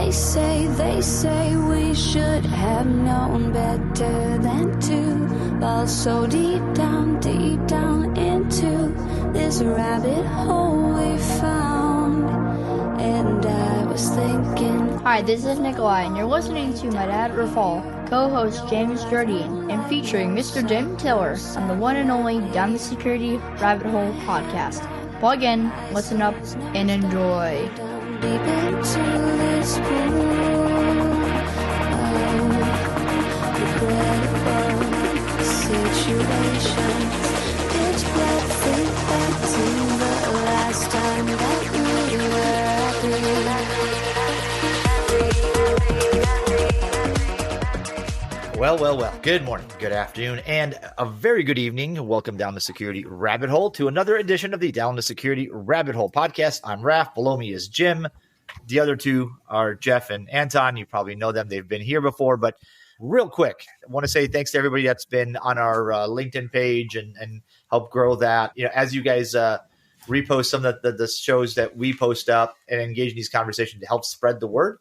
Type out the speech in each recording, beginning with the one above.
They say we should have known better than to fall so deep down into this rabbit hole we found. And I was thinking. Hi, this is Nikolai, and you're listening to my dad, Rafal, co-host James Jardine, and featuring Mr. Jim Tiller on the one and only Down the Security Rabbit Hole podcast. Plug in, listen up, and enjoy. Deep into this pool of regrettable situations. Pitch black, think back to the last time that we were happy. Well. Good morning, good afternoon, and a very good evening. Welcome down the Security Rabbit Hole to another edition of the Down the Security Rabbit Hole podcast. I'm Raph. Below me is Jim. The other two are Jeff and Anton. You probably know them. They've been here before, but real quick, I want to say thanks to everybody that's been on our LinkedIn page and help grow that. You know, as you guys repost some of the shows that we post up and engage in these conversations to help spread the word.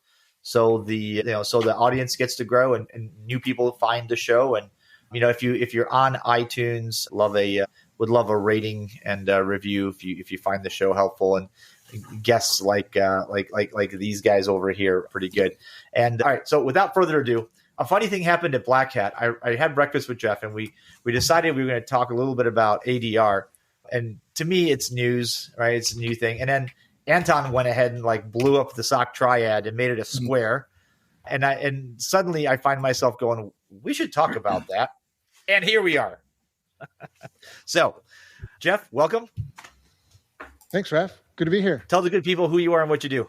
So the audience gets to grow and new people find the show. And if you're on iTunes, would love a rating and a review if you find the show helpful, and guests like these guys over here are pretty good. And all right, so without further ado, a funny thing happened at Black Hat. I had breakfast with Jeff, and we decided we were going to talk a little bit about ADR. And to me, it's news, right? It's a new thing. And then Anton went ahead and blew up the SOC triad and made it a square. And suddenly I find myself going, we should talk about that. And here we are. So, Jeff, welcome. Thanks, Raph. Good to be here. Tell the good people who you are and what you do.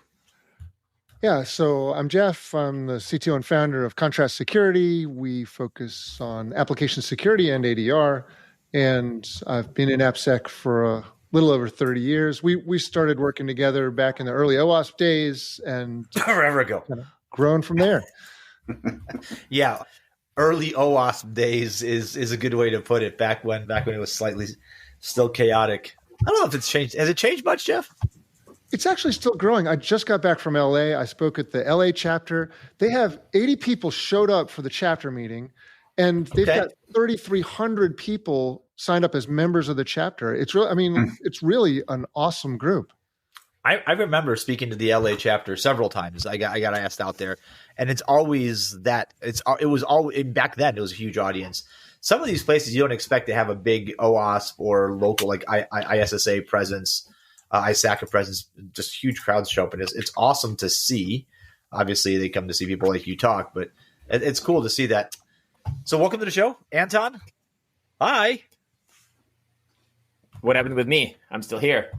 Yeah, so I'm Jeff. I'm the CTO and founder of Contrast Security. We focus on application security and ADR. And I've been in AppSec for a little over 30 years. We started working together back in the early OWASP days and forever ago. Kind of grown from there. Yeah. Early OWASP days is a good way to put it. Back when it was slightly still chaotic. I don't know if it's changed. Has it changed much, Jeff? It's actually still growing. I just got back from LA. I spoke at the LA chapter. They have 80 people showed up for the chapter meeting, and they've got 3,300 people signed up as members of the chapter. It's really, it's really an awesome group. I remember speaking to the LA chapter several times. I got asked out there, and it's always that. It was always back then. It was a huge audience. Some of these places you don't expect to have a big OWASP or local ISSA presence, ISACA presence. Just huge crowds show up, and it's awesome to see. Obviously, they come to see people like you talk, but it's cool to see that. So, welcome to the show, Anton. Hi. What happened with me? I'm still here.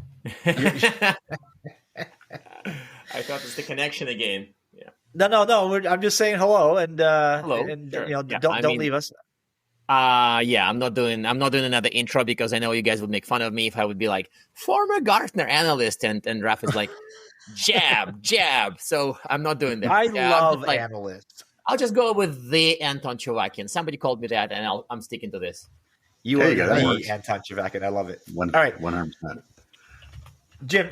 I thought it's the connection again. Yeah. No. I'm just saying hello, and hello. And sure. Don't leave us. I'm not doing another intro because I know you guys would make fun of me if I would be like former Gartner analyst and Raph is like jab. So I'm not doing that. I love analysts. I'll just go with the Anton Chuvakin. Somebody called me that, and I'm sticking to this. You are the Anton Chuvakin. I love it. All right, 100%. Jim,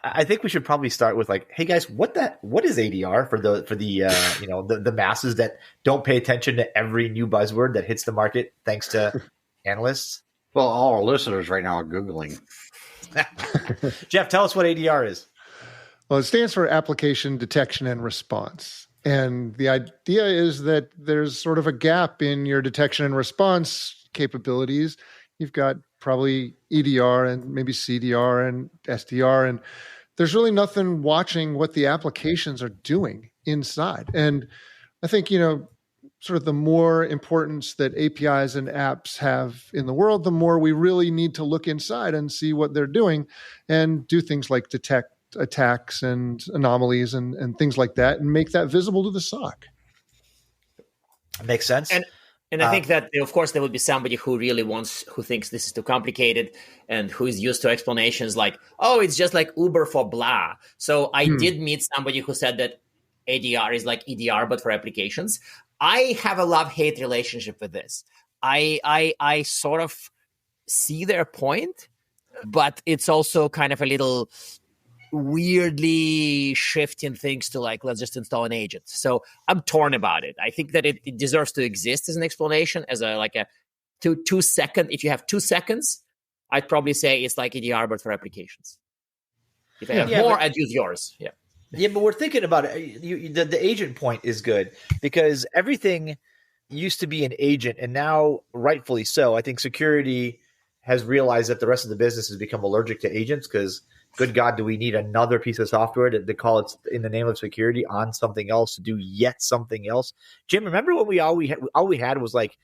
I think we should probably start with hey guys, what is ADR for the masses that don't pay attention to every new buzzword that hits the market thanks to analysts? Well, all our listeners right now are Googling. Jeff, tell us what ADR is. Well, it stands for Application Detection and Response. And the idea is that there's sort of a gap in your detection and response capabilities. You've got probably EDR and maybe CDR and SDR, and there's really nothing watching what the applications are doing inside. And I think, sort of the more importance that APIs and apps have in the world, the more we really need to look inside and see what they're doing and do things like detect attacks and anomalies and things like that and make that visible to the SOC. Makes sense. And I think that, of course, there will be somebody who thinks this is too complicated and who is used to explanations like, oh, it's just like Uber for blah. So I did meet somebody who said that ADR is like EDR, but for applications. I have a love-hate relationship with this. I sort of see their point, but it's also kind of a little weirdly shifting things to like, let's just install an agent. So I'm torn about it. I think that it deserves to exist as an explanation, as a 2 second. If you have 2 seconds, I'd probably say it's like ADR, but for applications. If I have more, I'd use yours. Yeah. Yeah, but we're thinking about it. The agent point is good because everything used to be an agent, and now, rightfully so, I think security has realized that the rest of the business has become allergic to agents because, good God, do we need another piece of software to call it in the name of security on something else to do yet something else? Jim, remember when all we had was like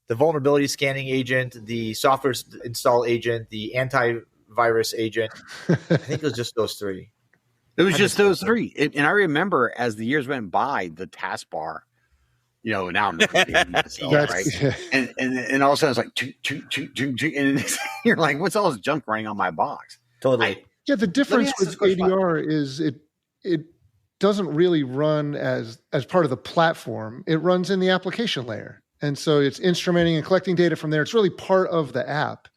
the vulnerability scanning agent, the software install agent, the antivirus agent. I think it was just those three. It was just those three. And I remember as the years went by, the taskbar, now I'm myself, right? Yeah. And all of a sudden it's like, and you're like, what's all this junk running on my box? Totally. The difference with ADR is it doesn't really run as part of the platform. It runs in the application layer. And so it's instrumenting and collecting data from there. It's really part of the app.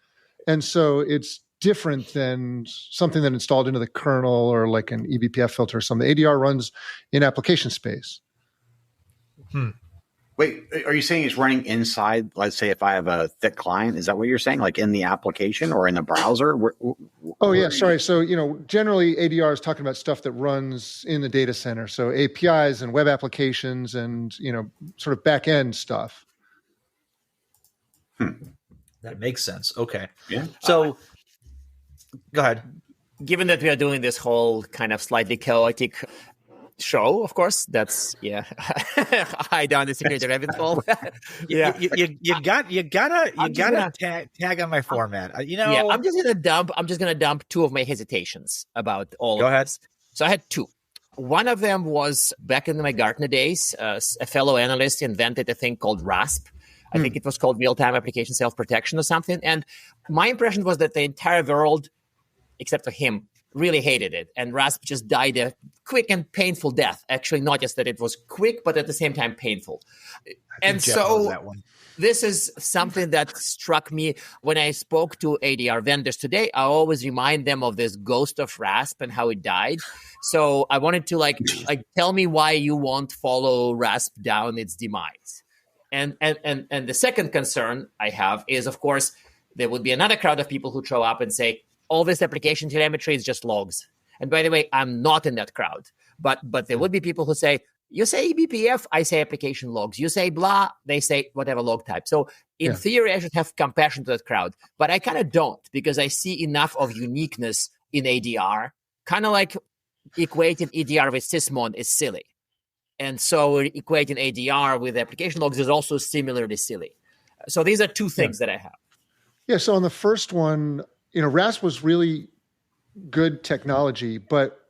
And so it's different than something that installed into the kernel or like an eBPF filter or something. ADR runs in application space. Wait, are you saying it's running inside, let's say if I have a thick client, is that what you're saying? Like in the application or in the browser? Sorry. So, generally ADR is talking about stuff that runs in the data center. So APIs and web applications and, sort of back end stuff. That makes sense. Okay. Yeah. So go ahead. Given that we are doing this whole kind of slightly chaotic show, of course, that's high down the security rabbit hole. Yeah, you gotta tag on my format. Yeah, I'm just gonna dump two of my hesitations about all. Go of ahead. This. So I had two. One of them was back in my Gartner days. A fellow analyst invented a thing called RASP. I think it was called real-time application self-protection or something. And my impression was that the entire world, except for him, really hated it. And RASP just died a quick and painful death. Actually, not just that it was quick, but at the same time painful. And so this is something that struck me when I spoke to ADR vendors today. I always remind them of this ghost of RASP and how it died. So I wanted to like tell me why you won't follow RASP down its demise. And the second concern I have is, of course, there would be another crowd of people who show up and say, all this application telemetry is just logs. And by the way, I'm not in that crowd. But there would be people who say, you say eBPF, I say application logs. You say blah, they say whatever log type. So in theory, I should have compassion to that crowd. But I kind of don't, because I see enough of uniqueness in ADR. Kind of like equating EDR with Sysmon is silly. And so equating ADR with application logs is also similarly silly. So these are two things that I have. Yeah, so on the first one, RASP was really good technology, but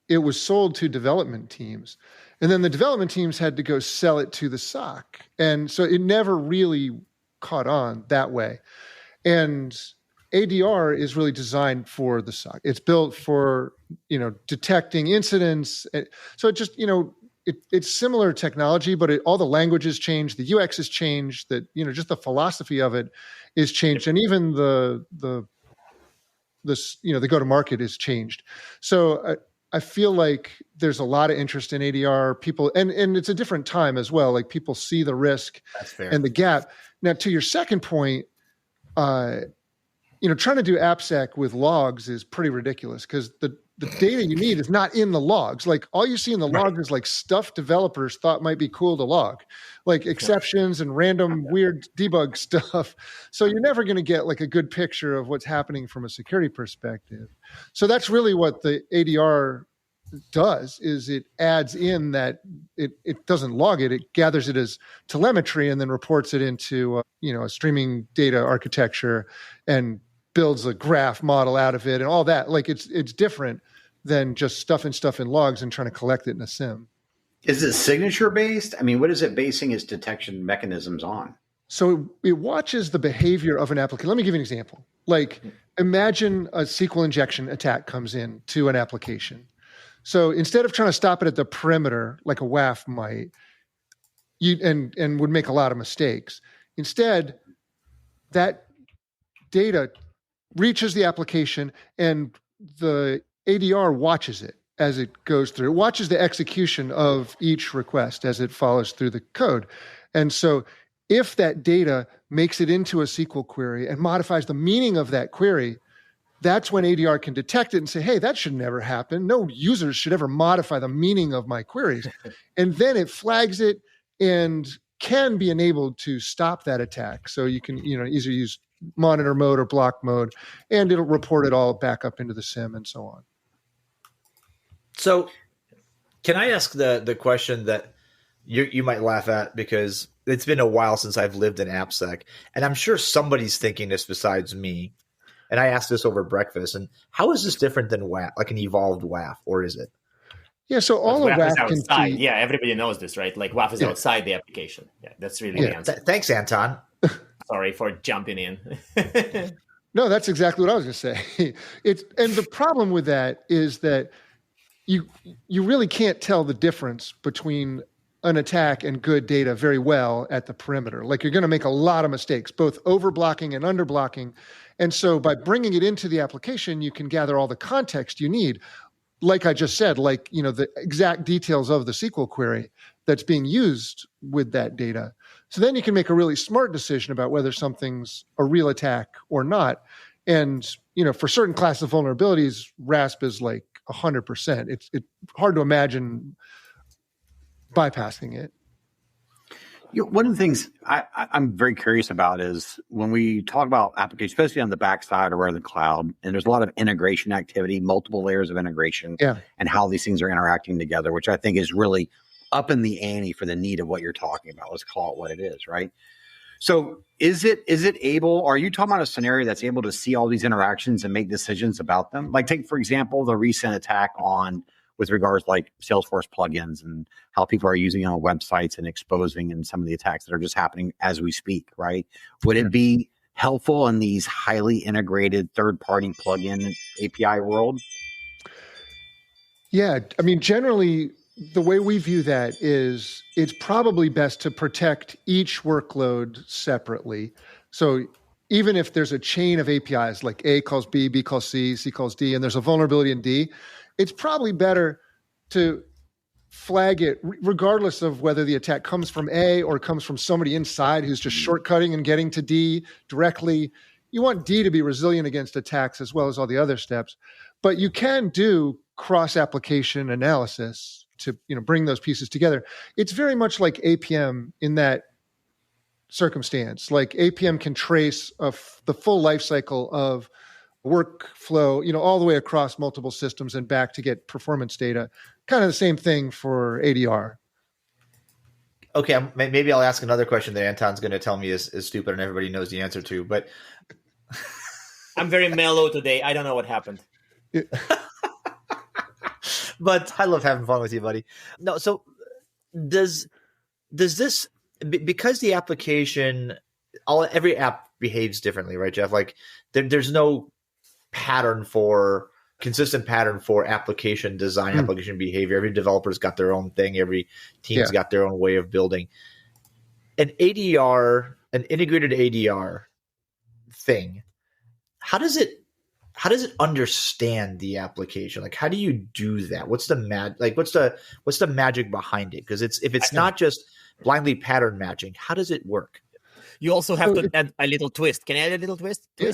it was sold to development teams. And then the development teams had to go sell it to the SOC. And so it never really caught on that way. And ADR is really designed for the SOC. It's built for, detecting incidents. So it just, it's similar technology, but all the language has changed. The UX has changed. That just the philosophy of it is changed, and even the go-to-market has changed. So I feel like there's a lot of interest in ADR. People, and it's a different time as well. Like people see the risk and the gap. Now, to your second point, trying to do AppSec with logs is pretty ridiculous because the data you need is not in the logs. Like all you see in the log is like stuff developers thought might be cool to log, like exceptions and random weird debug stuff. So you're never going to get like a good picture of what's happening from a security perspective. So that's really what the ADR does, is it adds in that it doesn't log it. It gathers it as telemetry and then reports it into, a streaming data architecture and builds a graph model out of it and all that. Like it's different than just stuffing stuff in logs and trying to collect it in a SIM. Is it signature based? I mean, what is it basing its detection mechanisms on? So it watches the behavior of an application. Let me give you an example. Like imagine a SQL injection attack comes in to an application. So instead of trying to stop it at the perimeter, like a WAF might, and would make a lot of mistakes, instead that data reaches the application and the ADR watches it as it goes through. It watches the execution of each request as it follows through the code. And so if that data makes it into a SQL query and modifies the meaning of that query, that's when ADR can detect it and say, hey, that should never happen. No users should ever modify the meaning of my queries. And then it flags it and can be enabled to stop that attack. So you can, either use monitor mode or block mode, and it'll report it all back up into the SIM and so on. So can I ask the question that you might laugh at, because it's been a while since I've lived in AppSec, and I'm sure somebody's thinking this besides me. And I asked this over breakfast. And how is this different than WAF, like an evolved WAF, or is it? Yeah, so all of WAF is outside. can see. Yeah, everybody knows this, right? Like WAF is outside the application. Yeah, that's really the answer. Thanks, Anton. Sorry for jumping in. No, that's exactly what I was going to say. And the problem with that is that you really can't tell the difference between an attack and good data very well at the perimeter. Like, you're going to make a lot of mistakes, both overblocking and underblocking. And so by bringing it into the application, you can gather all the context you need. Like I just said, the exact details of the SQL query that's being used with that data. So then you can make a really smart decision about whether something's a real attack or not. And, for certain classes of vulnerabilities, RASP is like 100%. It's hard to imagine bypassing it. One of the things I'm very curious about is when we talk about applications, especially on the backside or in the cloud, and there's a lot of integration activity, multiple layers of integration, and how these things are interacting together, which I think is really up in the ante for the need of what you're talking about. Let's call it what it is, right? So is it able, are you talking about a scenario that's able to see all these interactions and make decisions about them? Like, take, for example, the recent attack with regards like Salesforce plugins and how people are using it on websites and exposing, and some of the attacks that are just happening as we speak, right? Would it be helpful in these highly integrated third-party plugin API world? Yeah, I mean, generally, the way we view that is it's probably best to protect each workload separately. So even if there's a chain of APIs, like A calls B, B calls C, C calls D, and there's a vulnerability in D, it's probably better to flag it regardless of whether the attack comes from A or comes from somebody inside who's just shortcutting and getting to D directly. You want D to be resilient against attacks as well as all the other steps. But you can do cross-application analysis to bring those pieces together. It's very much like APM in that circumstance. Like, APM can trace the full life cycle of workflow, all the way across multiple systems and back to get performance data. Kind of the same thing for ADR. Okay, maybe I'll ask another question that Anton's going to tell me is stupid and everybody knows the answer to, but I'm very mellow today. I don't know what happened. But I love having fun with you, buddy. No, so does this, because the application, every app behaves differently, right, Jeff? Like, there's no consistent pattern for application design, application behavior. Every developer's got their own thing. Every team's got their own way of building. An integrated ADR thing, how does it understand the application? Like, how do you do that? What's the magic behind it? Because if it's not just blindly pattern matching, how does it work? You also have to add a little twist. Can I add a little twist? Yeah.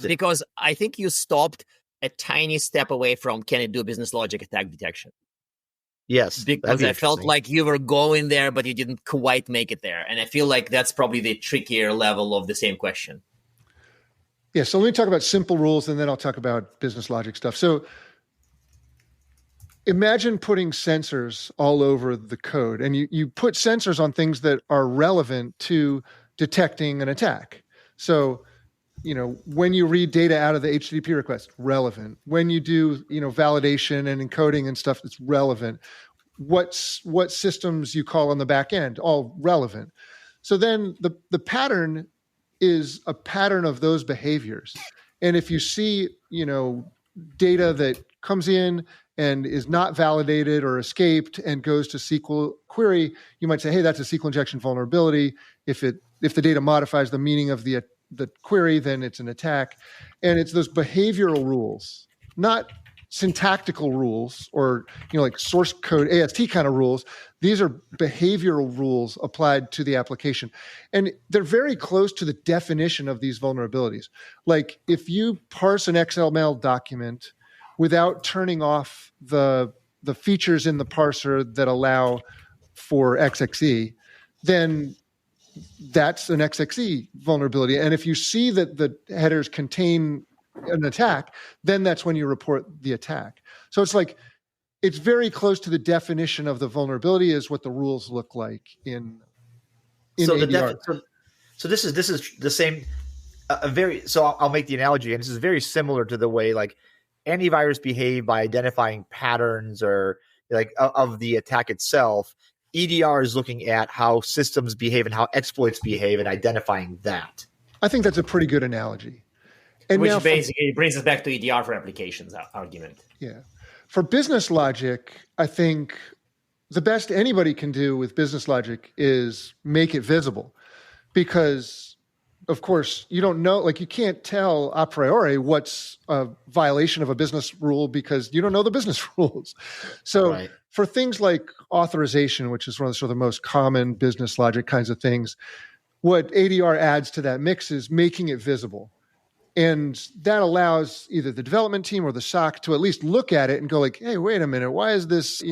Because I think you stopped a tiny step away from can it do business logic attack detection? Yes. Because I felt like you were going there, but you didn't quite make it there. And I feel like that's probably the trickier level of the same question. Yeah, so let me talk about simple rules, and then I'll talk about business logic stuff. So imagine putting sensors all over the code, and you put sensors on things that are relevant to detecting an attack. So, when you read data out of the HTTP request, relevant. When you do, validation and encoding and stuff, it's relevant. What systems you call on the back end, all relevant. So then the pattern is a pattern of those behaviors. And if you see, data that comes in and is not validated or escaped and goes to SQL query, you might say, hey, that's a SQL injection vulnerability. If the data modifies the meaning of the query, then it's an attack. And it's those behavioral rules, not syntactical rules or, like source code, AST kind of rules. These are behavioral rules applied to the application. And they're very close to the definition of these vulnerabilities. Like if you parse an XML document without turning off the features in the parser that allow for XXE, then that's an XXE vulnerability. And if you see that the headers contain an attack, then that's when you report the attack. So it's very close to the definition of the vulnerability is what the rules look like in ADR. So this is the same. So I'll make the analogy, and this is very similar to the way like antivirus behave by identifying patterns or like of the attack itself. EDR is looking at how systems behave and how exploits behave and identifying that. I think that's a pretty good analogy. And which basically brings us back to EDR for applications argument. Yeah. For business logic, I think the best anybody can do with business logic is make it visible because, of course, you don't know, like you can't tell a priori what's a violation of a business rule because you don't know the business rules. So for things like authorization, which is one of the sort of the most common business logic kinds of things, what ADR adds to that mix is making it visible. And that allows either the development team or the SOC to at least look at it and go like, hey, wait a minute, why is this,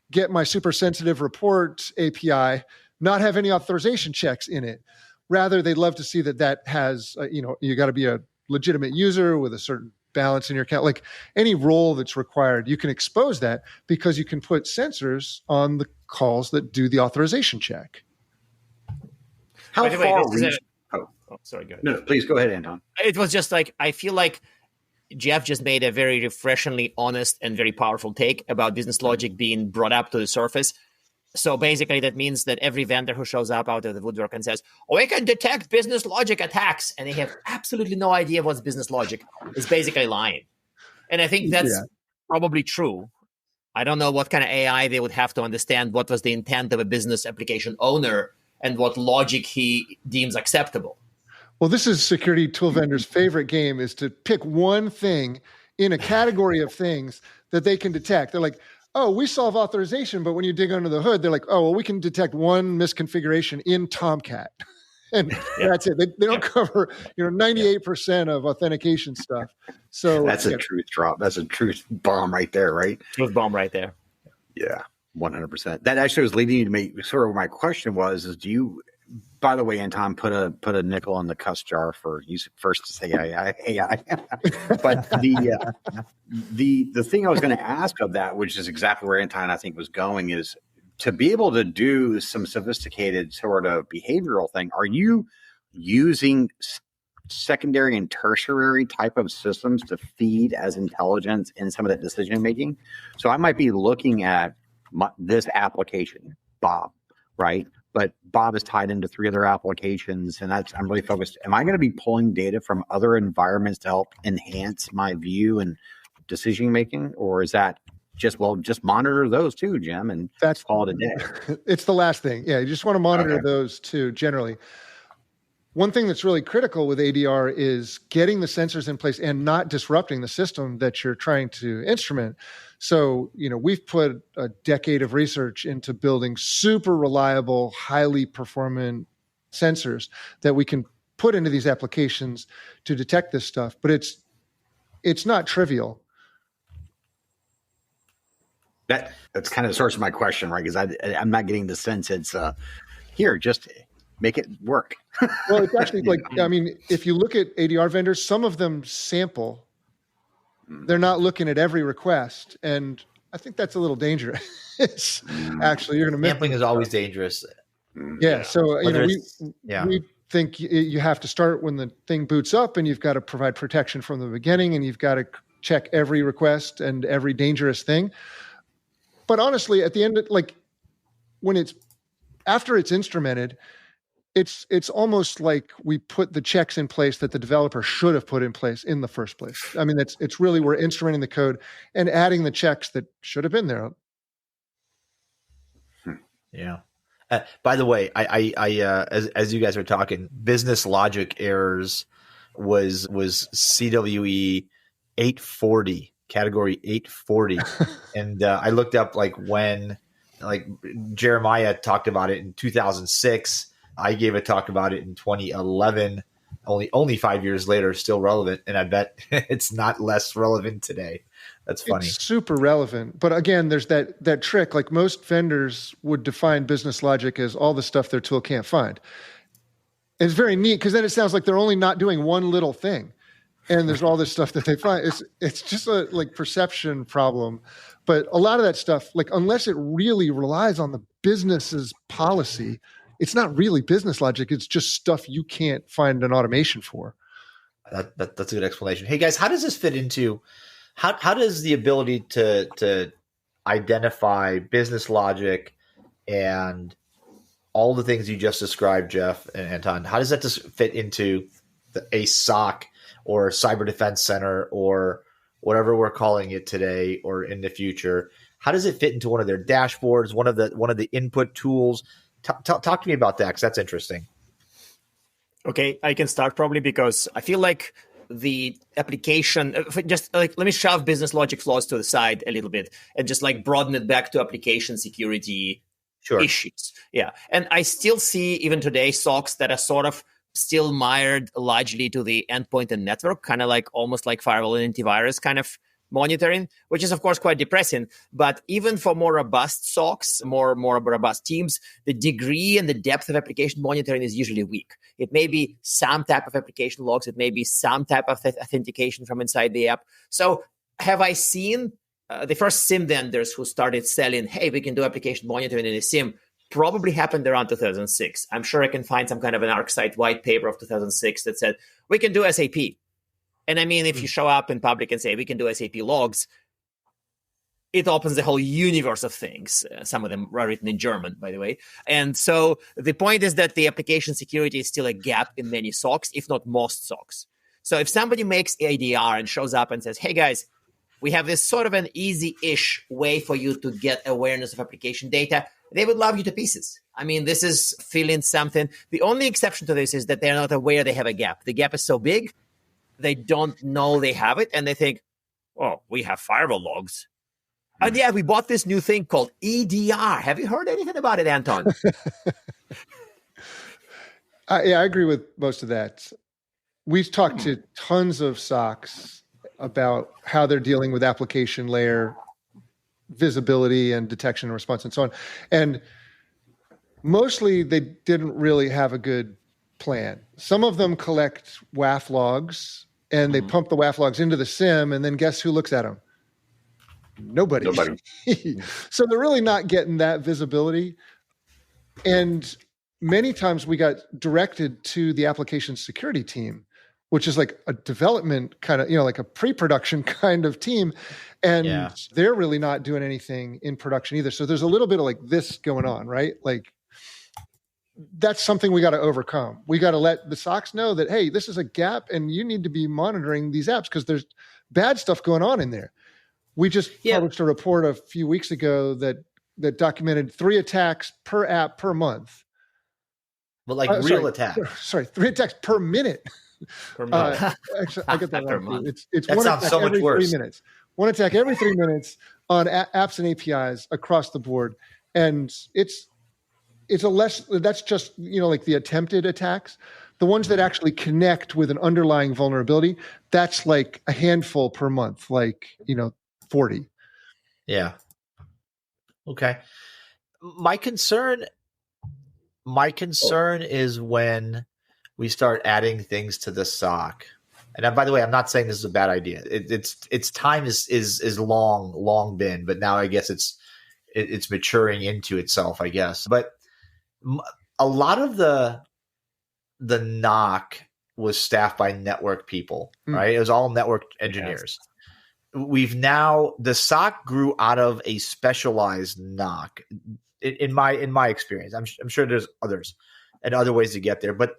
get my super sensitive report API not have any authorization checks in it? Rather, they'd love to see that has, you got to be a legitimate user with a certain balance in your account. Like any role that's required, you can expose that because you can put sensors on the calls that do the authorization check. How far? Sorry, go ahead. No, please go ahead, Anton. It was just like, I feel like Jeff just made a very refreshingly honest and very powerful take about business logic being brought up to the surface. So basically that means that every vendor who shows up out of the woodwork and says, we can detect business logic attacks, and they have absolutely no idea what's business logic, is basically lying. And I think that's probably true. I don't know what kind of AI they would have to understand what was the intent of a business application owner and what logic he deems acceptable. Well, this is security tool vendors' favorite game, is to pick one thing in a category of things that they can detect. They're like, oh, we solve authorization, but when you dig under the hood, they're like, oh, well, we can detect one misconfiguration in Tomcat. And that's it. They don't cover 98% of authentication stuff. So that's a truth drop. That's a truth bomb right there, right? Truth bomb right there. Yeah, 100%. That actually was leading you to make sort of my question was, do you, by the way, Anton, put a nickel on the cuss jar for you first to say AI. But the thing I was going to ask of that, which is exactly where Anton I think was going, is to be able to do some sophisticated sort of behavioral thing. Are you using secondary and tertiary type of systems to feed as intelligence in some of that decision making? So I might be looking at this application, Bob, right? But Bob is tied into 3 other applications, and I'm really focused. Am I going to be pulling data from other environments to help enhance my view and decision making, or is that just monitor those too, Jim, and that's call it a day? It's the last thing. Yeah, you just want to monitor those too. Generally, one thing that's really critical with ADR is getting the sensors in place and not disrupting the system that you're trying to instrument. So, we've put a decade of research into building super reliable, highly performant sensors that we can put into these applications to detect this stuff. But it's not trivial. That's kind of the source of my question, right? Because I'm not getting the sense it's here, just make it work. Well, it's actually if you look at ADR vendors, some of them sample. They're not looking at every request, and I think that's a little dangerous. Actually, you're going to miss. Sampling is always dangerous. Yeah, so we think you have to start when the thing boots up, and you've got to provide protection from the beginning, and you've got to check every request and every dangerous thing. But honestly, at the end, when it's after it's instrumented, it's almost like we put the checks in place that the developer should have put in place in the first place. I mean, it's really, we're instrumenting the code and adding the checks that should have been there. Yeah. By the way, I as you guys are talking, business logic errors was CWE 840 category 840. And I looked up like when like Jeremiah talked about it in 2006. I gave a talk about it in 2011. Only 5 years later, still relevant. And I bet it's not less relevant today. That's funny. It's super relevant. But again, there's that trick. Like most vendors would define business logic as all the stuff their tool can't find. And it's very neat because then it sounds like they're only not doing one little thing. And there's all this stuff that they find. It's just a like perception problem. But a lot of that stuff, like unless it really relies on the business's policy, it's not really business logic. It's just stuff you can't find an automation for. That's a good explanation. Hey guys, how does this fit into how does the ability to identify business logic and all the things you just described, Jeff and Anton, how does that just fit into a SOC or Cyber Defense Center or whatever we're calling it today or in the future? How does it fit into one of their dashboards, one of the input tools? Talk to me about that because that's interesting. Okay, I can start probably because I feel like the application, just like let me shove business logic flaws to the side a little bit and just like broaden it back to application security issues. Yeah, and I still see even today SOCs that are sort of still mired largely to the endpoint and network, kind of like almost like firewall and antivirus kind of monitoring, which is of course quite depressing. But even for more robust SOCs, more robust teams, the degree and the depth of application monitoring is usually weak. It may be some type of application logs, it may be some type of authentication from inside the app. So have I seen the first SIEM vendors who started selling, hey, we can do application monitoring in a SIEM, probably happened around 2006. I'm sure I can find some kind of an ArcSight white paper of 2006 that said, we can do SAP. And I mean, if you show up in public and say, we can do SAP logs, it opens the whole universe of things. Some of them are written in German, by the way. And so the point is that the application security is still a gap in many SOCs, if not most SOCs. So if somebody makes ADR and shows up and says, hey guys, we have this sort of an easy-ish way for you to get awareness of application data, they would love you to pieces. I mean, this is filling something. The only exception to this is that they're not aware they have a gap. The gap is so big, they don't know they have it, and they think, oh, we have firewall logs. And yeah, we bought this new thing called ADR. Have you heard anything about it, Anton? Yeah, I agree with most of that. We've talked to tons of SOCs about how they're dealing with application layer visibility and detection and response and so on. And mostly they didn't really have a good plan. Some of them collect WAF logs and they pump the WAF logs into the SIEM, and then guess who looks at them? Nobody. So they're really not getting that visibility. And many times we got directed to the application security team, which is like a development kind of, like a pre-production kind of team. And they're really not doing anything in production either. So there's a little bit of like this going on, right? Like that's something we got to overcome. We got to let the SOCs know that, hey, this is a gap and you need to be monitoring these apps because there's bad stuff going on in there. We just published a report a few weeks ago that documented 3 attacks per app per month. But like real attacks. Sorry, 3 attacks per minute. Per minute. Actually, I get that wrong. It's that one sounds attack so much every worse. 3 minutes. One attack every 3 minutes on apps and APIs across the board. And it's a less, that's just, like the attempted attacks. The ones that actually connect with an underlying vulnerability, that's like a handful per month, like, 40. Yeah. Okay. My concern is when we start adding things to the SOC. And by the way, I'm not saying this is a bad idea. Its time is long been, but now I guess it's maturing into itself, I guess. But a lot of the NOC was staffed by network people, right? It was all network engineers. Yes. The SOC grew out of a specialized NOC in my experience. I'm sure there's others and other ways to get there, but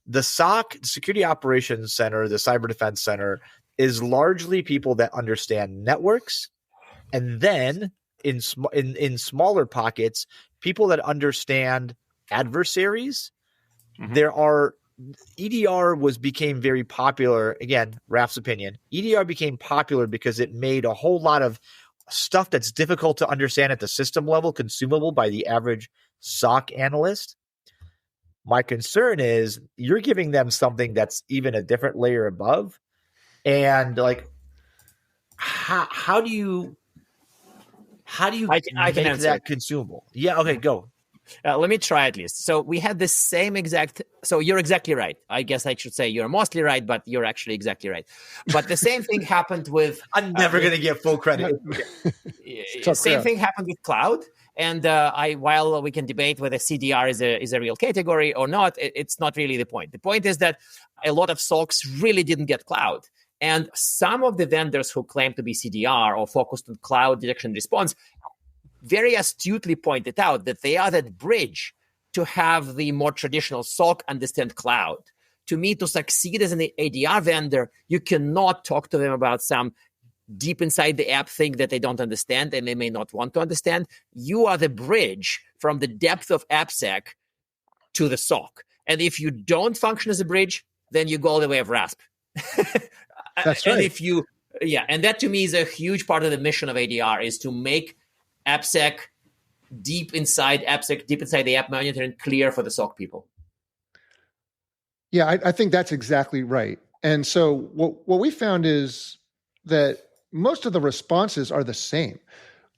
the SOC, Security Operations Center, the Cyber Defense Center, is largely people that understand networks, and then in smaller pockets, people that understand adversaries. There are EDR became very popular. Again, Raf's opinion. EDR became popular because it made a whole lot of stuff that's difficult to understand at the system level consumable by the average SOC analyst. My concern is you're giving them something that's even a different layer above, and like, how do you I can make answer that consumable? Yeah, okay, go. Let me try at least. So we had the same exact. So you're exactly right. I guess I should say you're mostly right, but you're actually exactly right. But the same thing happened with. I'm never going to get full credit. Same thing happened with cloud. And while we can debate whether CDR is a real category or not, it's not really the point. The point is that a lot of SOCs really didn't get cloud. And some of the vendors who claim to be CDR or focused on cloud detection response very astutely pointed out that they are that bridge to have the more traditional SOC understand cloud. To me, to succeed as an ADR vendor, you cannot talk to them about some deep inside the app thing that they don't understand and they may not want to understand. You are the bridge from the depth of AppSec to the SOC. And if you don't function as a bridge, then you go all the way of RASP. That's and right. And that to me is a huge part of the mission of ADR is to make AppSec deep inside the app monitoring clear for the SOC people. Yeah, I think that's exactly right. And so what we found is that most of the responses are the same.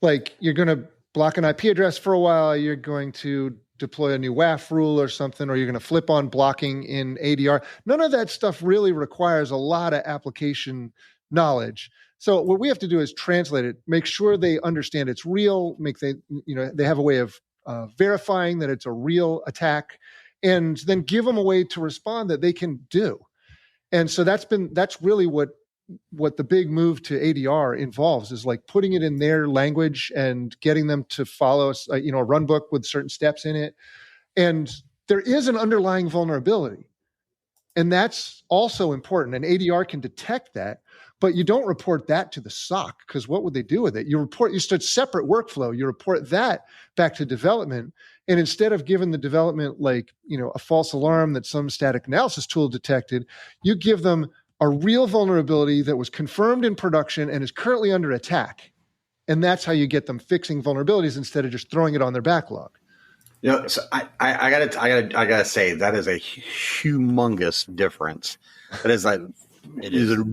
Like you're going to block an IP address for a while, you're going to deploy a new WAF rule or something, or you're going to flip on blocking in ADR. None of that stuff really requires a lot of application knowledge. So what we have to do is translate it, make sure they understand it's real, they have a way of verifying that it's a real attack, and then give them a way to respond that they can do. And so that's really what the big move to ADR involves, is like putting it in their language and getting them to follow a run book with certain steps in it. And there is an underlying vulnerability, and that's also important. And ADR can detect that. But you don't report that to the SOC, because what would they do with it? You start separate workflow. You report that back to development. And instead of giving the development a false alarm that some static analysis tool detected, you give them a real vulnerability that was confirmed in production and is currently under attack. And that's how you get them fixing vulnerabilities instead of just throwing it on their backlog. So I gotta say that is a humongous difference. That is it is a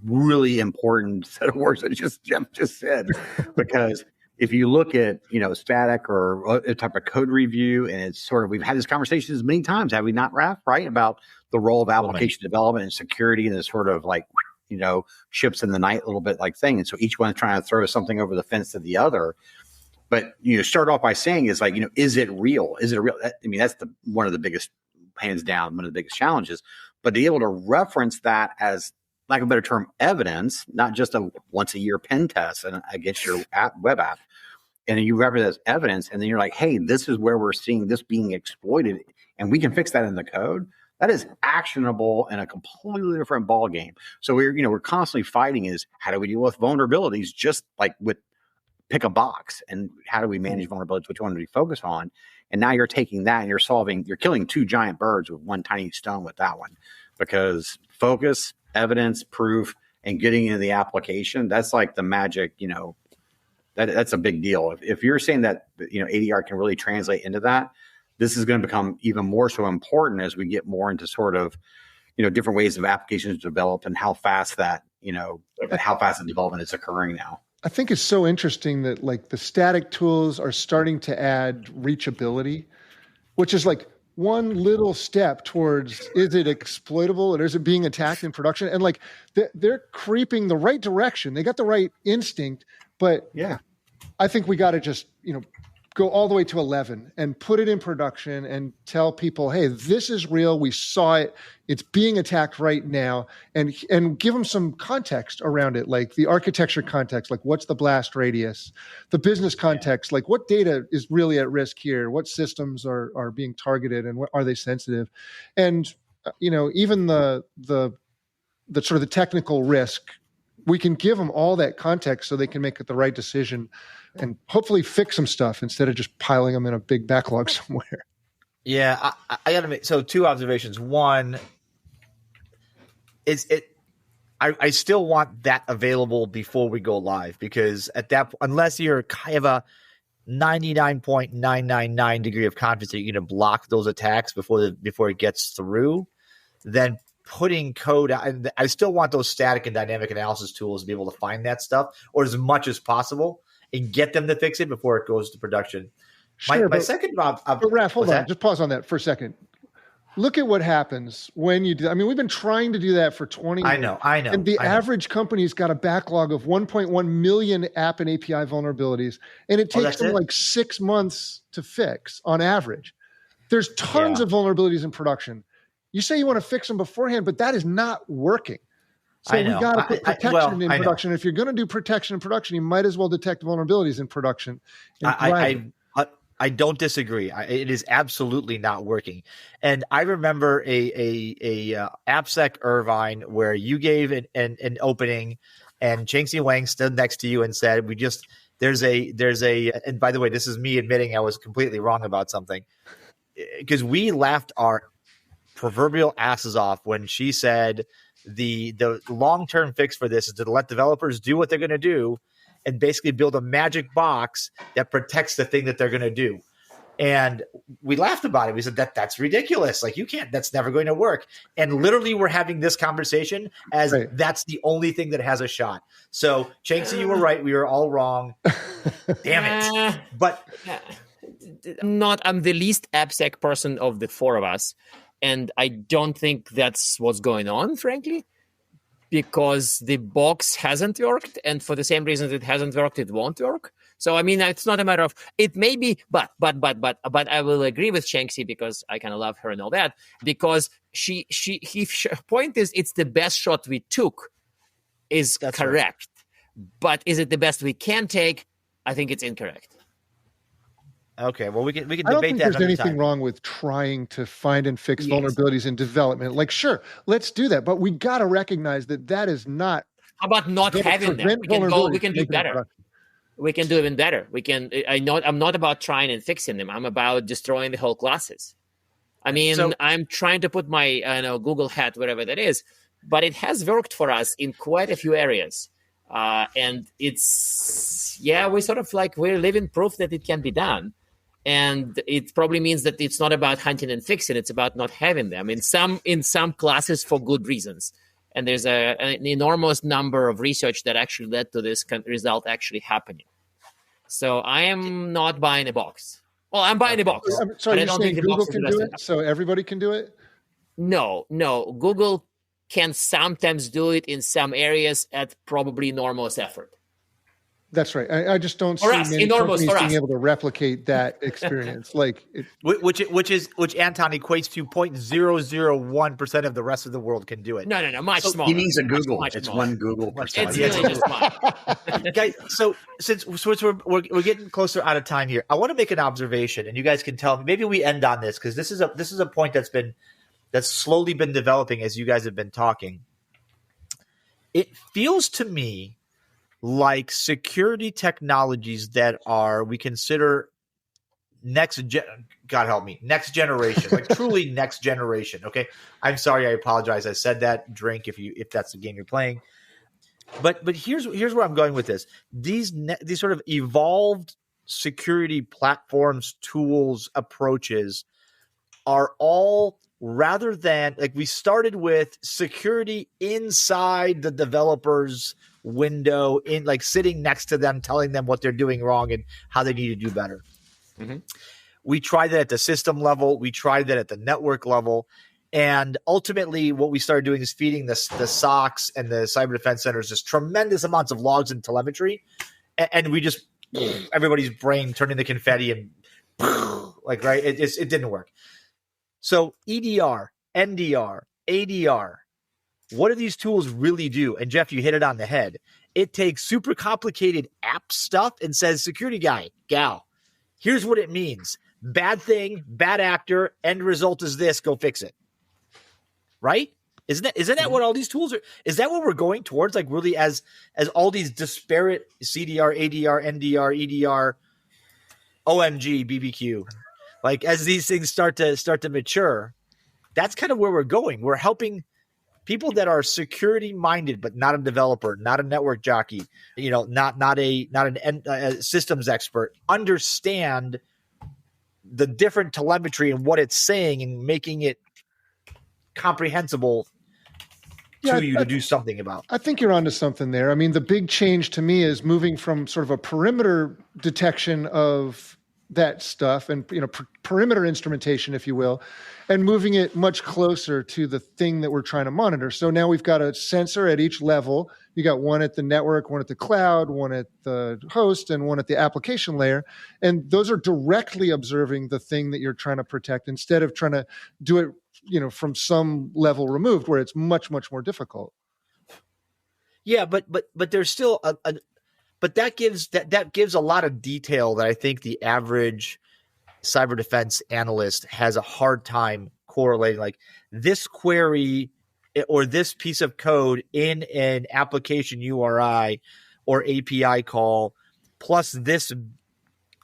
really important set of words that Jeff just said, because if you look at static or a type of code review, and it's sort of, we've had this conversation many times, have we not, Raph? Right, about the role of application development and security, and this sort of ships in the night little bit like thing. And so each one's trying to throw something over the fence to the other. But start off by saying is is it real? Is it real? I mean, that's one of the biggest, hands down, one of the biggest challenges. But to be able to reference that as, lack of a better term, evidence, not just a once a year pen test against your web app, and then you reference as evidence, and then you're like, hey, this is where we're seeing this being exploited, and we can fix that in the code. That is actionable in a completely different ballgame. So we're constantly fighting is, how do we deal with vulnerabilities, just like with pick a box, and how do we manage vulnerabilities, which one do we focus on? And now you're taking that and you're killing two giant birds with one tiny stone with that one, because focus, evidence, proof, and getting into the application, that's like the magic, that's a big deal. If you're saying that, ADR can really translate into that, this is going to become even more so important as we get more into sort of, different ways of applications developed and how fast that, how fast the development is occurring now. I think it's so interesting that the static tools are starting to add reachability, which is one little step towards, is it exploitable or is it being attacked in production? And they're creeping the right direction. They got the right instinct, but yeah, I think we got to just, go all the way to 11 and put it in production and tell people, hey, this is real. We saw it. It's being attacked right now, and give them some context around it, like the architecture context, like what's the blast radius, the business context, like what data is really at risk here, what systems are being targeted, and what are they sensitive, and even the sort of the technical risk. We can give them all that context so they can make the right decision and hopefully fix some stuff instead of just piling them in a big backlog somewhere. Yeah, I got to make so two observations. One, I still want that available before we go live, because at that, unless you're kind of a 99.999 degree of confidence that you're going to block those attacks before it gets through, then putting code out. And I still want those static and dynamic analysis tools to be able to find that stuff, or as much as possible, and get them to fix it before it goes to production. Sure, my second, but Raph, hold on. Just pause on that for a second. Look at what happens when you do. I mean, we've been trying to do that for 20 years. I know. And the average company's got a backlog of 1.1 million app and API vulnerabilities, and it takes them like 6 months to fix on average. There's tons of vulnerabilities in production. You say you want to fix them beforehand, but that is not working. So we got to put protection in production. If you're going to do protection in production, you might as well detect vulnerabilities in production. I don't disagree. It is absolutely not working. And I remember a AppSec Irvine where you gave an opening, and Cheng-Xi Wang stood next to you and said, there's a, and by the way, this is me admitting I was completely wrong about something, because we laughed our proverbial asses off when she said the long-term fix for this is to let developers do what they're going to do and basically build a magic box that protects the thing that they're going to do. And we laughed about it. We said that's ridiculous. Like, you can't, that's never going to work. And literally we're having this conversation as that's the only thing that has a shot. So Cheng-Xi, you were right. We were all wrong. Damn it. But I'm the least AppSec person of the four of us. And I don't think that's what's going on, frankly, because the box hasn't worked. And for the same reasons it hasn't worked, it won't work. So, I mean, it's not a matter of, it may be, but I will agree with Cheng-Xi, because I kind of love her and all that, because her point is, it's the best shot we took is that's correct. Right. But is it the best we can take? I think it's incorrect. Okay, well, we can debate that. I don't think there's anything time. wrong with trying to find and fix vulnerabilities in development. Like, sure, let's do that, but we got to recognize that is not. How about not having them? We can do better. We can do even better. I'm not about trying and fixing them. I'm about destroying the whole classes. I mean, I'm trying to put my Google hat, whatever that is, but it has worked for us in quite a few areas. And it's, we sort of like, we're living proof that it can be done. And it probably means that it's not about hunting and fixing. It's about not having them in some classes for good reasons. And there's an enormous number of research that actually led to this result actually happening. So I am not buying a box. Well, I'm buying a box. Sorry, you're saying Google can do it, so everybody can do it? No. Google can sometimes do it in some areas at probably enormous effort. That's right. I just don't see many companies being able to replicate that experience. Which Anton equates to 0.001% of the rest of the world can do it. No, much smaller. He means a Google. It's one Google percent. It's really just mine. Guys, so since we're getting closer out of time here, I want to make an observation, and you guys can tell me. Maybe we end on this, because this is a point that's slowly been developing as you guys have been talking. It feels to me like security technologies that we consider next generation, like truly next generation. Okay. I'm sorry. I apologize. I said that. Drink if that's the game you're playing. But here's where I'm going with this. These sort of evolved security platforms, tools, approaches are all, rather than, like, we started with security inside the developer's window, in like sitting next to them, telling them what they're doing wrong and how they need to do better. Mm-hmm. We tried that at the system level. We tried that at the network level. And ultimately what we started doing is feeding the SOCs and the cyber defense centers just tremendous amounts of logs and telemetry. And we just, everybody's brain turned into confetti and it didn't work. So EDR, NDR, ADR, what do these tools really do? And Jeff, you hit it on the head. It takes super complicated app stuff and says, security guy, gal, here's what it means. Bad thing, bad actor, end result is this, go fix it. Right? Isn't that what all these tools are? Is that what we're going towards? Like, really, as all these disparate CDR, ADR, NDR, EDR, OMG, BBQ, Like as these things start to mature, that's kind of where we're going. We're helping people that are security minded, but not a developer, not a network jockey, not a systems expert, understand the different telemetry and what it's saying and making it comprehensible to you to do something about. I think you're onto something there. I mean, the big change to me is moving from sort of a perimeter detection of that stuff and perimeter instrumentation, if you will, and moving it much closer to the thing that we're trying to monitor. So now we've got a sensor at each level. You got one at the network, one at the cloud, one at the host, and one at the application layer. And those are directly observing the thing that you're trying to protect instead of trying to do it, from some level removed where it's much, much more difficult. Yeah, but there's still but that gives a lot of detail that I think the average cyber defense analyst has a hard time correlating. Like this query or this piece of code in an application URI or API call, plus this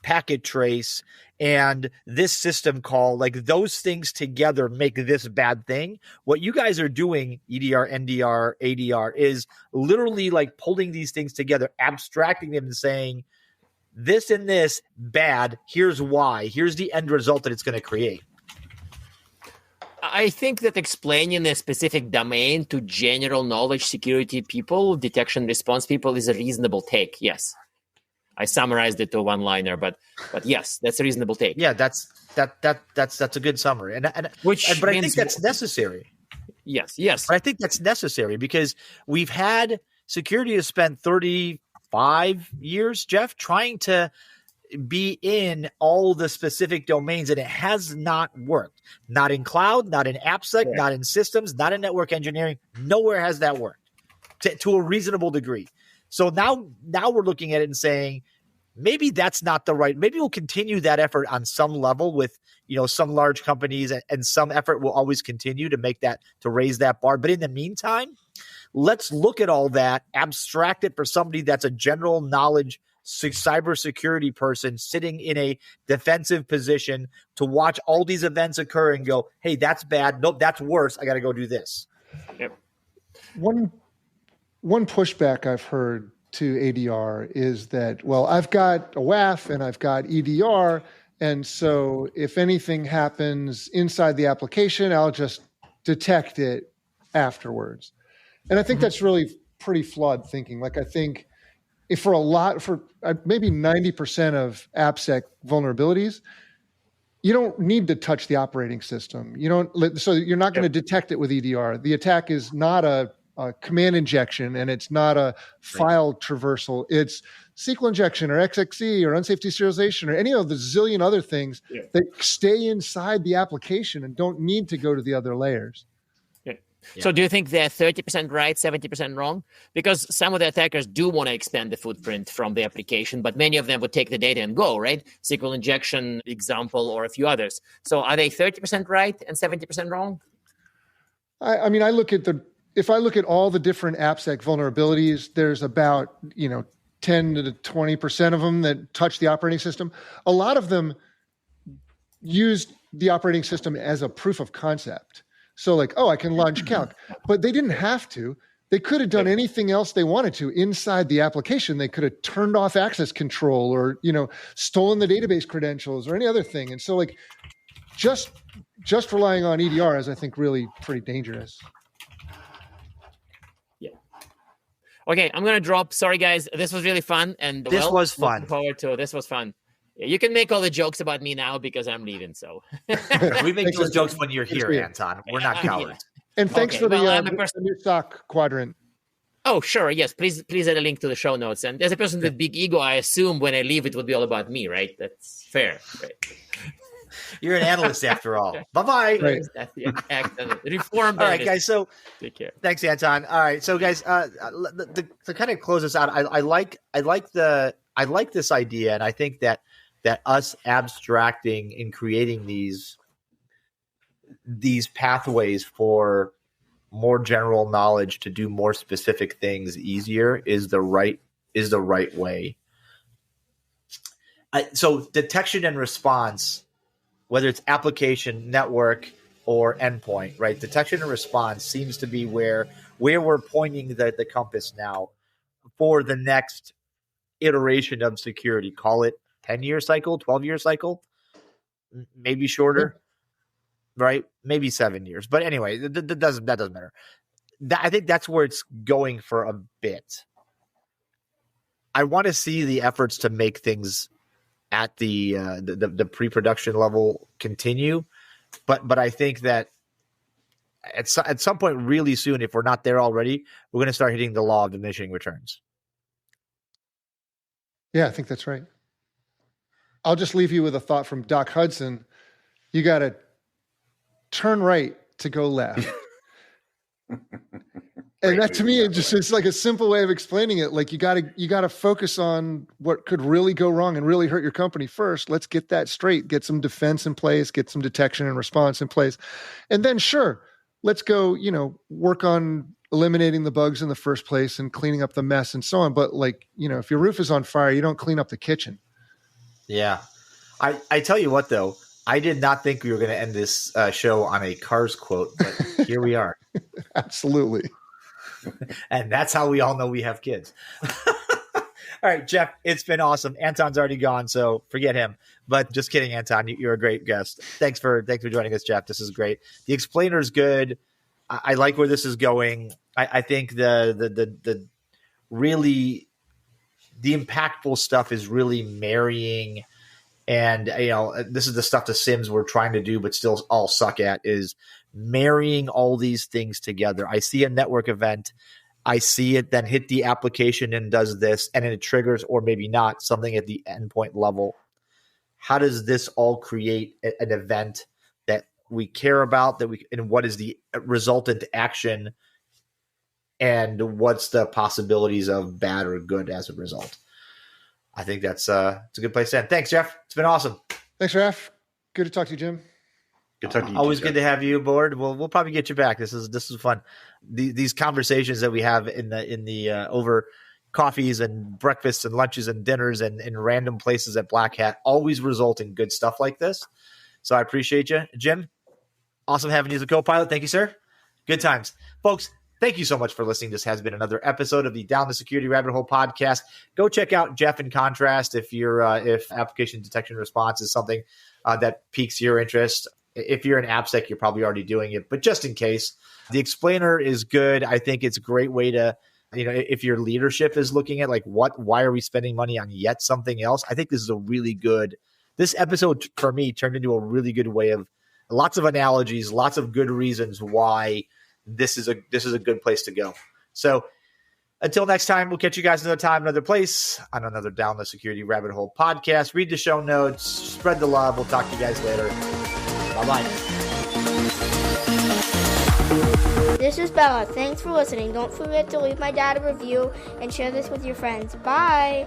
packet trace and this system call, like those things together make this bad thing. What you guys are doing, EDR, NDR, ADR, is literally like pulling these things together, abstracting them and saying, this and this bad, here's why, here's the end result that it's going to create. I think that explaining a specific domain to general knowledge security people, detection response people, is a reasonable take. Yes. I summarized it to a one-liner, but yes, that's a reasonable take. Yeah, that's a good summary, but I think that's necessary. Yes. But I think that's necessary because we've had security has spent 35 years, Jeff, trying to be in all the specific domains, and it has not worked. Not in cloud, not in AppSec, not in systems, not in network engineering. Nowhere has that worked to a reasonable degree. So now we're looking at it and saying, maybe that's not the right. Maybe we'll continue that effort on some level with some large companies, and some effort will always continue to raise that bar. But in the meantime, let's look at all that, abstract it for somebody that's a general knowledge cybersecurity person sitting in a defensive position to watch all these events occur and go, hey, that's bad. Nope, that's worse. I got to go do this. Yep. One pushback I've heard to ADR is that, well, I've got a WAF and I've got EDR, and so if anything happens inside the application, I'll just detect it afterwards. And I think that's really pretty flawed thinking. Like I think for maybe 90% of AppSec vulnerabilities, you don't need to touch the operating system. So you're not going to detect it with EDR. The attack is not a command injection, and it's not a file traversal. It's SQL injection or XXE or unsafe deserialization or any of the zillion other things that stay inside the application and don't need to go to the other layers. Yeah. So do you think they're 30% right, 70% wrong? Because some of the attackers do want to expand the footprint from the application, but many of them would take the data and go, right? SQL injection example or a few others. So are they 30% right and 70% wrong? I mean, if I look at all the different AppSec vulnerabilities, there's about 10 to 20% of them that touch the operating system. A lot of them used the operating system as a proof of concept. So like, I can launch calc, but they didn't have to. They could have done anything else they wanted to inside the application. They could have turned off access control or stolen the database credentials or any other thing. And so like, just relying on EDR is, I think, really pretty dangerous. Okay, I'm going to drop. Sorry, guys. This was really fun. And this was fun. This was fun. Yeah, you can make all the jokes about me now because I'm leaving. So we make those jokes when you're here, Anton. We're not cowards. And thanks for the new SOC quadrant. Oh, sure. Yes. Please add a link to the show notes. And as a person with big ego, I assume when I leave, it would be all about me, right? That's fair. Right. You're an analyst after all. Bye-bye. Right. Reformed. All right, guys. So take care. Thanks, Anton. All right. So guys, to kind of close this out, I like this idea. And I think that us abstracting and creating these pathways for more general knowledge to do more specific things easier is the right way. So detection and response, whether it's application, network, or endpoint, right? Detection and response seems to be where we're pointing the compass now for the next iteration of security. Call it 10-year cycle, 12-year cycle, maybe shorter, right? Maybe 7 years. But anyway, that doesn't matter. I think that's where it's going for a bit. I want to see the efforts to make things at the pre-production level continue, but I think that at some point really soon, if we're not there already, we're going to start hitting the law of diminishing returns. Yeah, I think that's right. I'll just leave you with a thought from Doc Hudson. You got to turn right to go left. And that to me, it's like a simple way of explaining it. Like you got to focus on what could really go wrong and really hurt your company first. Let's get that straight, get some defense in place, get some detection and response in place. And then sure, let's go, work on eliminating the bugs in the first place and cleaning up the mess and so on. But if your roof is on fire, you don't clean up the kitchen. Yeah. I tell you what, though, I did not think we were going to end this show on a Cars quote, but here we are. Absolutely. And that's how we all know we have kids. All right, Jeff, it's been awesome. Anton's already gone, so forget him. But just kidding, Anton. You're a great guest. Thanks for joining us, Jeff. This is great. The explainer is good. I like where this is going. I think the really the impactful stuff is really marrying. And, this is the stuff the Sims were trying to do, but still all suck at, is marrying all these things together. I see a network event. I see it then hit the application and does this, and then it triggers, or maybe not, something at the endpoint level. How does this all create an event that we care about, and what is the resultant action, and what's the possibilities of bad or good as a result? I think it's a good place to end. Thanks, Jeff. It's been awesome. Thanks, Raph. Good to talk to you, Jim. Good talking to you. Always good to have you aboard. We'll probably get you back. This is fun. These conversations that we have in the over coffees and breakfasts and lunches and dinners and in random places at Black Hat always result in good stuff like this. So I appreciate you, Jim. Awesome having you as a co-pilot. Thank you, sir. Good times, folks. Thank you so much for listening. This has been another episode of the Down the Security Rabbit Hole podcast. Go check out Jeff in Contrast if if application detection response is something that piques your interest. If you're an AppSec, you're probably already doing it, but just in case, the explainer is good. I think it's a great way to, if your leadership is looking at why are we spending money on yet something else? I think this is this episode for me turned into a really good way of lots of analogies, lots of good reasons why this is a good place to go. So until next time, we'll catch you guys another time, another place on another Down the Security Rabbit Hole podcast. Read the show notes, spread the love. We'll talk to you guys later. Bye-bye. This is Bella. Thanks for listening. Don't forget to leave my dad a review and share this with your friends. Bye.